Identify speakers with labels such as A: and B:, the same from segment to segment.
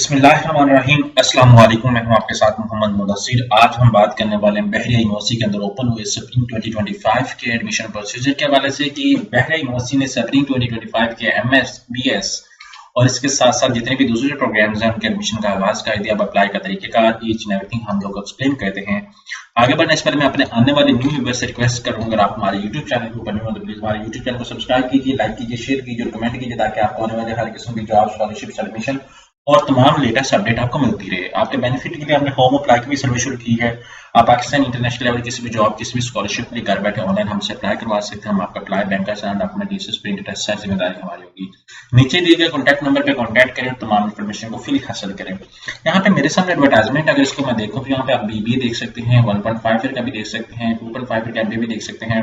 A: बिस्मिल्लाहिर्रहमानिर्रहीम। अस्सलाम वालेकुम। मैं हूं आपके साथ मोहम्मद मुदस्सिर। आज हम बात करने वाले हैं बहरिया यूनिवर्सिटी के अंदर ओपन हुए स्प्रिंग 2025 के एडमिशन प्रोसीजर के हवाले से कि बहरिया यूनिवर्सिटी ने स्प्रिंग 2025 के एमएस बीएस और इसके साथ साथ जितने भी दूसरे प्रोग्राम्स हैं उनके एडमिशन का आगाज कर दिया। अब अप्लाई का तरीकेकार ईच एंड एवरीथिंग हम लोग एक्सप्लेन करते हैं। आगे बढ़ने से पहले मैं अपने आने वाले न्यू व्यूअर्स से रिक्वेस्ट करूंगा, अगर आप हमारे यूट्यूब चैनल को बने हो तो प्लीज हमारे यूट्यूब चैनल को सब्सक्राइब कीजिए, लाइक कीजिए, शेयर कीजिए और कमेंट कीजिए ताकि आपको आने वाले हर किस्म की जॉब, स्कॉलरशिप, एडमिशन और तमाम लेटेस्ट अपडेट आपको मिलती रहे। आपके बेनिफिट के लिए हमने होम अप्लाई की भी सर्विस शुरू की है। आप पाकिस्तान इंटरनेशनल लेवल किसी भी जॉब, किसी भी स्कॉलरशिप के लिए घर बैठे ऑनलाइन हमसे अप्लाई करवा सकते हैं। हम आपका अप्लाई, बैंक का sign, document, TCS, print test सारी जिम्मेदारी हमारी होगी। नीचे दिए गए कॉन्टैक्ट नंबर पे कॉन्टैक्ट करें, तमाम इन्फॉर्मेशन को फ्री हासिल करें। यहाँ पे मेरे सामने एडवर्टाइजमेंट, अगर इसको मैं देखूँ तो यहाँ पे आप बीबीए देख सकते हैं, 1.5 ईयर का भी देख सकते हैं, 2.5 ईयर का एमबीए भी देख सकते हैं।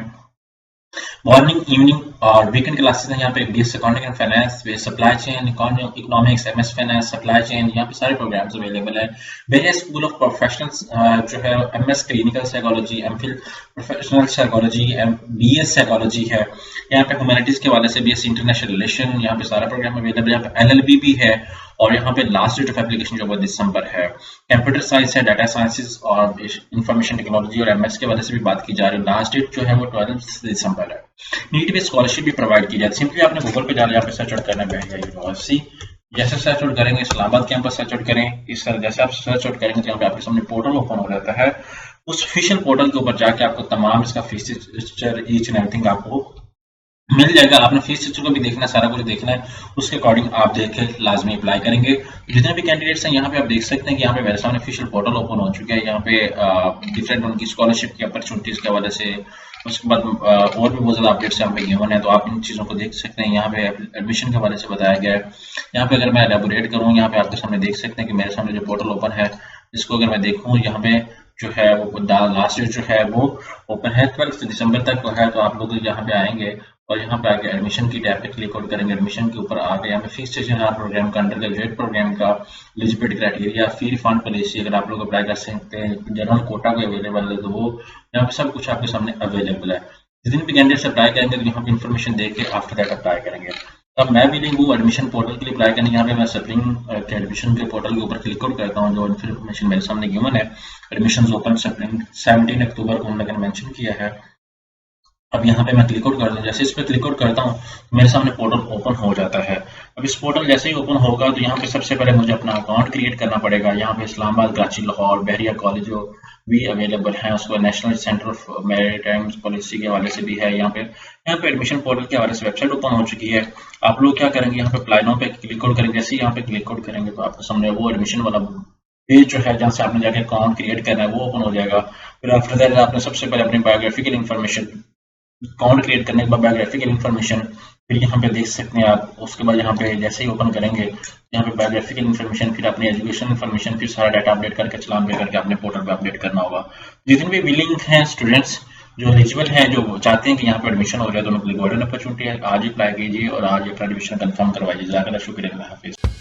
A: मॉर्निंग, इवनिंग और वीकेंड क्लासेस हैं। यहाँ पे BS accounting and finance, supply chain, economics, MS finance, supply chain, यहाँ पे सारे प्रोग्राम्स अवेलेबल है। वेरियस स्कूल ऑफ प्रोफेशनल्स जो है MS clinical psychology, MPhil professional psychology, BS psychology है। यहाँ पे ह्यूमैनिटीज के वाले से बीएस इंटरनेशनल रिलेशन, यहाँ पे सारा प्रोग्राम अवेलेबल है। यहाँ पे एलएलबी भी है और यहाँ पे लास्ट डेट ऑफ एप्लीकेशन जो है दिसंबर है। कंप्यूटर साइंस है, डाटा साइंसेस और इंफॉर्मेशन टेक्नोलॉजी और एमएस के वाले से भी बात की जा रही है। लास्ट डेट जो है वो 12 दिसंबर है। नीट में स्कॉलरशिप भी प्रोवाइड की जाती है। सिंपली आपने गूगल पे जाना, यहाँ पे सर्च आउट करना है बहरिया यूनिवर्सिटी। जैसे सर्च आउट करेंगे इस्लामाबाद कैंपस सर्च आउट करें, इस तरह जैसे आप सर्च आउट करेंगे तो यहाँ पे आपके सामने पोर्टल ओपन हो जाता है। उस ऑफिशियल पोर्टल के ऊपर जाके आपको तमाम इसका fees structure, each and everything आपको मिल जाएगा। आपने फीस स्ट्रक्चर को भी देखना है, सारा कुछ देखना है, उसके अकॉर्डिंग आप देख के लाजमी अप्लाई करेंगे। जितने भी कैंडिडेट्स हैं यहाँ पे आप देख सकते हैं कि यहाँ पे मेरे सामने ऑफिशियल पोर्टल ओपन हो चुका है। यहाँ पे डिफरेंट उनकी स्कॉलरशिप की अपॉर्चुनिटीज के हवाले से, उसके बाद और भी बहुत ज़्यादा अपडेट्स यहाँ पे गिवन है, तो आप इन चीज़ों को देख सकते हैं। यहाँ पे एडमिशन के हवाले से बताया गया है। यहाँ पे अगर मैं एलेबोरेट करूँ, यहाँ पे आपके सामने देख सकते हैं कि मेरे सामने जो पोर्टल ओपन है, इसको अगर मैं देखूँ, यहाँ पे जो है वो लास्ट डेट जो है वो ओपन है 12 दिसंबर तक को है। तो आप लोग यहाँ पे आएंगे और यहाँ पे आके एडमिशन की टैब पे क्लिक आउट करेंगे। एडमिशन के ऊपर आके यहाँ पे फीस स्ट्रक्चर प्रोग्राम का, अंडर ग्रेजुएट प्रोग्राम का, एलिजिबिलिटी क्राइटेरिया, फी रिफंड पॉलिसी, अगर आप लोग अप्लाई कर सकते हैं, जनरल कोटा को अवेलेबल है तो वो यहाँ पे सब कुछ आपके सामने अवेलेबल है। जितने भी कैंडिडेट्स अप्लाई करेंगे तो यहाँ पे इन्फॉर्मेशन देख के आफ्टर दैट अप्लाई करेंगे। अब मैं भी लिंक वो एडमिशन पोर्टल के लिए अप्लाई करने, यहाँ पे मैं स्प्रिंग के एडमिशन के पोर्टल के ऊपर क्लिक आउट करता हूँ। जो इन्फॉर्मेशन मेरे सामने गिवन है, एडमिशन ओपन स्प्रिंग 17 अक्टूबर को हमने मेंशन किया है। अब यहाँ पे मैं क्लिक आउट करता हूँ। जैसे इस पर क्लिक आउट करता हूँ मेरे सामने पोर्टल ओपन हो जाता है। अब इस पोर्टल जैसे ही ओपन होगा तो यहाँ पे सबसे पहले मुझे अपना अकाउंट क्रिएट करना पड़ेगा। यहाँ पे इस्लामाबाद, कराची, लाहौर, बहरिया कॉलेज जो भी अवेलेबल है, उसको national centre of maritime policy के हवाले से भी है। यहाँ पे एडमिशन पोर्टल के हवाले से वेबसाइट ओपन हो चुकी है। आप लोग क्या करेंगे, यहाँ पे अप्लाई नाउ पे क्लिक आउट करेंगे। जैसे ही यहाँ पे क्लिक आउट करेंगे तो आपके सामने वो एडमिशन वाला पेज जो है जहाँ से आपने जाके अकाउंट क्रिएट करना है वो ओपन हो जाएगा। फिर आफ्टर दैट आपने सबसे पहले अपनी बायोग्राफिकल इन्फॉर्मेशन, अकाउंट क्रिएट करने के बाद बायोग्राफिकल इन्फॉर्मेशन, फिर यहाँ पे देख सकते हैं आप। उसके बाद यहाँ पे जैसे ही ओपन करेंगे यहाँ पे बायोग्राफिकल इन्फॉर्मेशन, फिर अपनी एजुकेशन इन्फॉर्मेशन, फिर सारा डाटा अपडेट करके चलान पे करके अपने पोर्टल पे अपडेट करना होगा। जितने भी विलिंग हैं स्टूडेंट्स जो एलिजिबल हैं, जो चाहते हैं कि यहाँ पे एडमिशन हो जाए, तो उनके लिए गोल्डन अपॉर्चुनिटी है। आज ही अप्लाई कीजिए और आज अपना एडमिशन कंफर्म करवाइए। जज़ाकल्लाह, शुक्रिया, हाफिज़।